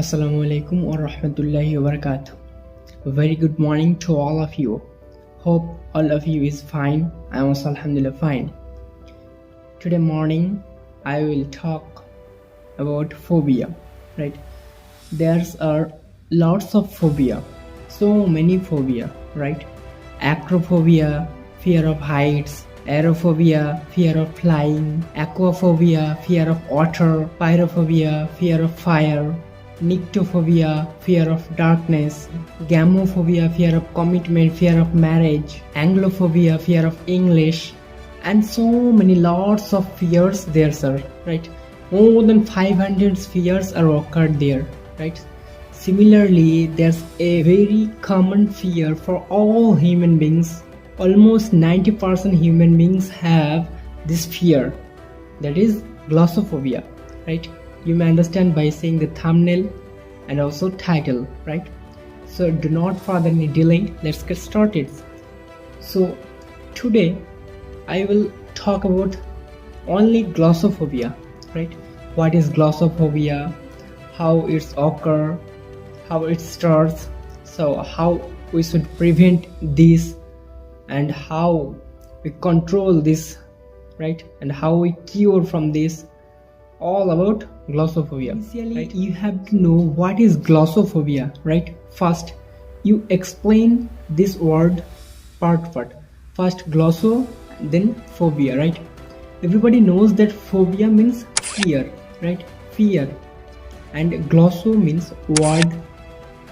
Assalamu alaikum wa rahmatullahi wa barakatuh. Very good morning to all of you. Hope all of you is fine. I am also alhamdulillah fine. Today morning I will talk about phobia, right? There's are lots of phobia, so many phobia, right? Acrophobia, fear of heights, aerophobia, fear of flying, aquaphobia, fear of water, pyrophobia, fear of fire, nyctophobia, fear of darkness, gamophobia, fear of commitment, fear of marriage, anglophobia, fear of English, and so many lots of fears there, sir, right? More than 500 fears are occurred there, right? Similarly, there's a very common fear for all human beings. Almost 90% human beings have this fear, that is glossophobia, right? You may understand by seeing the thumbnail and also title, right? So do not further any delay, let's get started. So today I will talk about only glossophobia, right? What is glossophobia, how it's occur, how it starts, so how we should prevent this, and how we control this, right? And how we cure from this, all about glossophobia. Initially, right? You have to know what is glossophobia, right? First, you explain this word part. First glosso, then phobia, right? Everybody knows that phobia means fear, right? Fear. And glosso means word,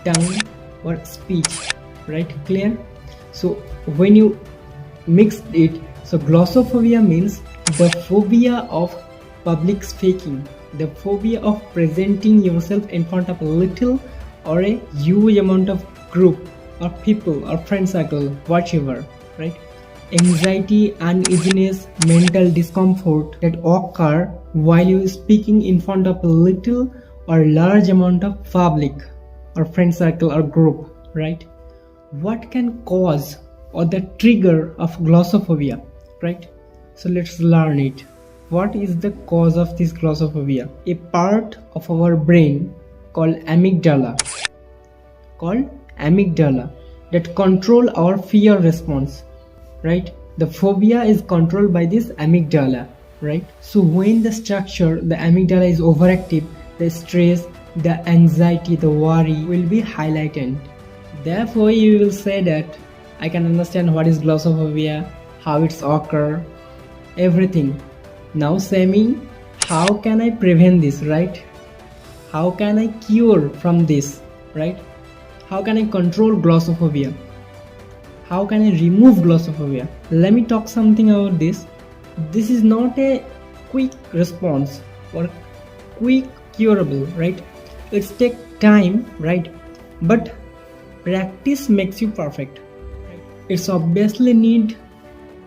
tongue, or speech, right? Clear? So when you mix it, so glossophobia means the phobia of public speaking, the phobia of presenting yourself in front of a little or a huge amount of group or people or friend circle, whatever, right? Anxiety, uneasiness, mental discomfort that occur while you are speaking in front of a little or large amount of public or friend circle or group, right? What can cause or the trigger of glossophobia, right? So let's learn it. What is the cause of this glossophobia? A part of our brain called amygdala that control our fear response, right? The phobia is controlled by this amygdala, right? So when the structure, the amygdala is overactive, the stress, the anxiety, the worry will be highlighted. Therefore, you will say that I can understand what is glossophobia, how it's occur, everything. Now say me, how can I prevent this, right? How can I cure from this, right? How can I control glossophobia? How can I remove glossophobia? Let me talk something about this. This is not a quick response or quick curable, right? It's take time, right? But practice makes you perfect. It's obviously need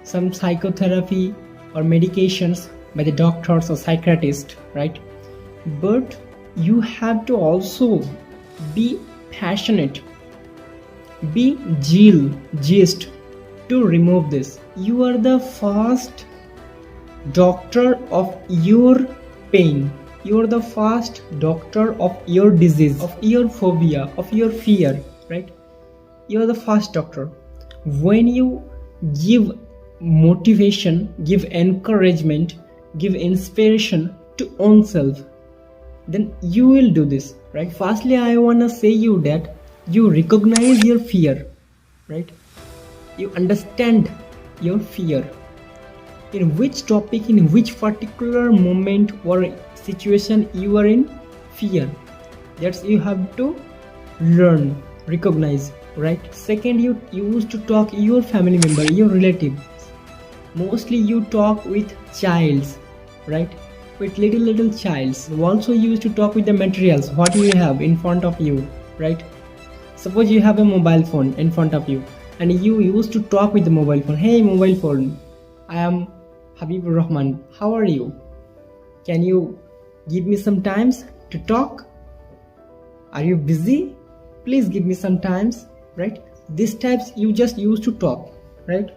some psychotherapy or medications by the doctors or psychiatrist, right? But you have to also be passionate, be gist to remove this. You are the first doctor of your pain. You are the first doctor of your disease, of your phobia, of your fear, right? You are the first doctor. When you give motivation, give encouragement, give inspiration to oneself, then you will do this, right? Firstly, I want to say you that you recognize your fear, right? You understand your fear. In which topic, in which particular moment or situation you are in fear. That's you have to learn, recognize, right? Second, you used to talk your family member, your relative. Mostly you talk with childs, right? With little childs. Also you used to talk with the materials, what you have in front of you, right? Suppose you have a mobile phone in front of you and you used to talk with the mobile phone. Hey mobile phone, I am Habibur Rahman, how are you? Can you give me some times to talk? Are you busy? Please give me some times, right? These types you just used to talk, right?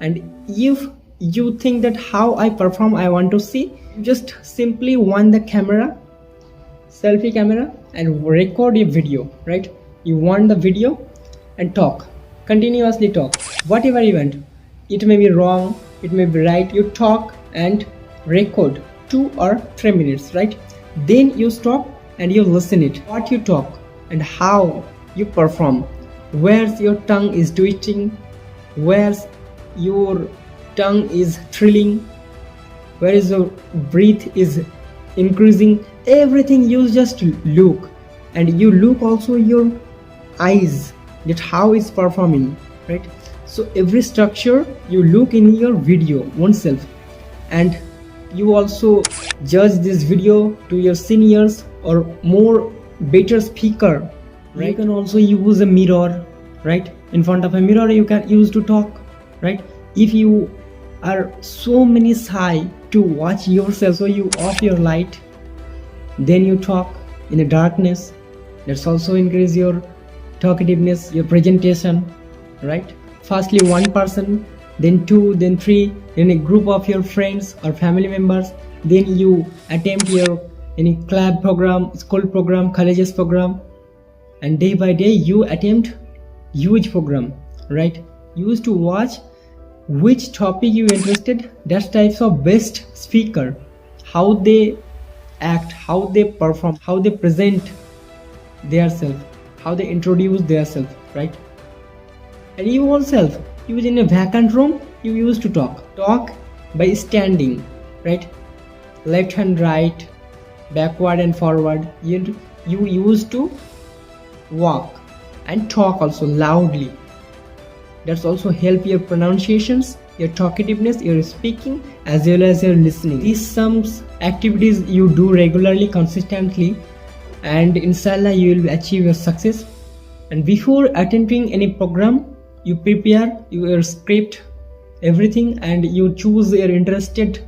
And if you think that how I perform I want to see, just simply on the camera selfie camera and record your video, right? You want the video and talk, continuously talk, whatever you want. It may be wrong, it may be right. You talk and record 2 or 3 minutes, right? Then you stop and you listen it, what you talk and how you perform, where's your tongue is twitching, where's your tongue is thrilling, where is your breath is increasing. Everything you just look, and you look also your eyes, that how it's performing, right? So every structure you look in your video oneself, and you also judge this video to your seniors or more better speaker, right? You can also use a mirror, right? In front of a mirror you can use to talk, right? If you are so many shy to watch yourself, so you off your light, then you talk in the darkness. That's also increase your talkativeness, your presentation, right? Firstly 1 person, then 2, then 3, then a group of your friends or family members. Then you attempt your any club program, school program, colleges program, and day by day you attempt huge program, right? You used to watch which topic you interested, that types of best speaker, how they act, how they perform, how they present their self, how they introduce their self, right? And you yourself, you was in a vacant room, you used to talk by standing, right? Left hand right, backward and forward. You used to walk and talk also loudly. That's also help your pronunciations, your talkativeness, your speaking, as well as your listening. These some activities you do regularly, consistently, and inshallah you will achieve your success. And before attempting any program, you prepare your script, everything, and you choose your interested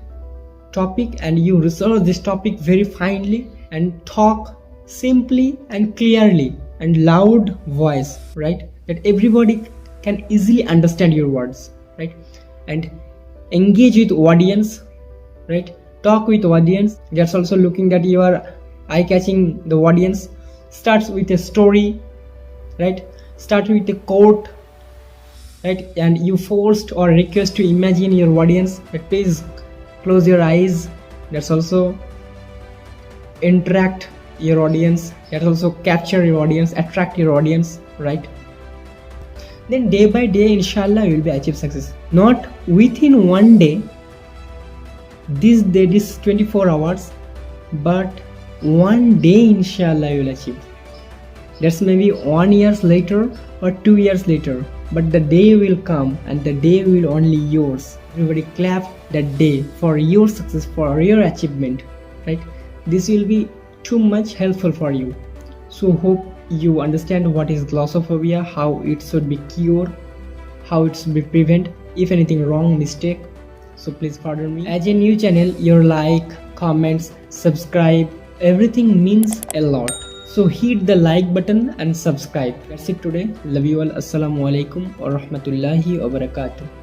topic and you research this topic very finely and talk simply and clearly and loud voice, right? That everybody can easily understand your words, right? And engage with audience, right? Talk with audience. That's also looking that you are eye-catching the audience. Starts with a story, right? Start with a quote, right? And you forced or request to imagine your audience. That please close your eyes. That's also interact your audience. That also capture your audience, attract your audience, right? Then day by day, inshallah, you will be achieve success. Not within one day, this 24 hours, but one day, inshallah, you will achieve. That's maybe 1 year later or 2 years later, but the day will come and the day will only yours. Everybody clap that day for your success, for your achievement, right? This will be too much helpful for you. So hope you understand what is glossophobia, how it should be cured, how it should be prevented, if anything wrong, mistake. So please pardon me. As a new channel, your like, comments, subscribe, everything means a lot. So hit the like button and subscribe. That's it today. Love you all. Assalamu alaikum wa rahmatullahi wa barakatuh.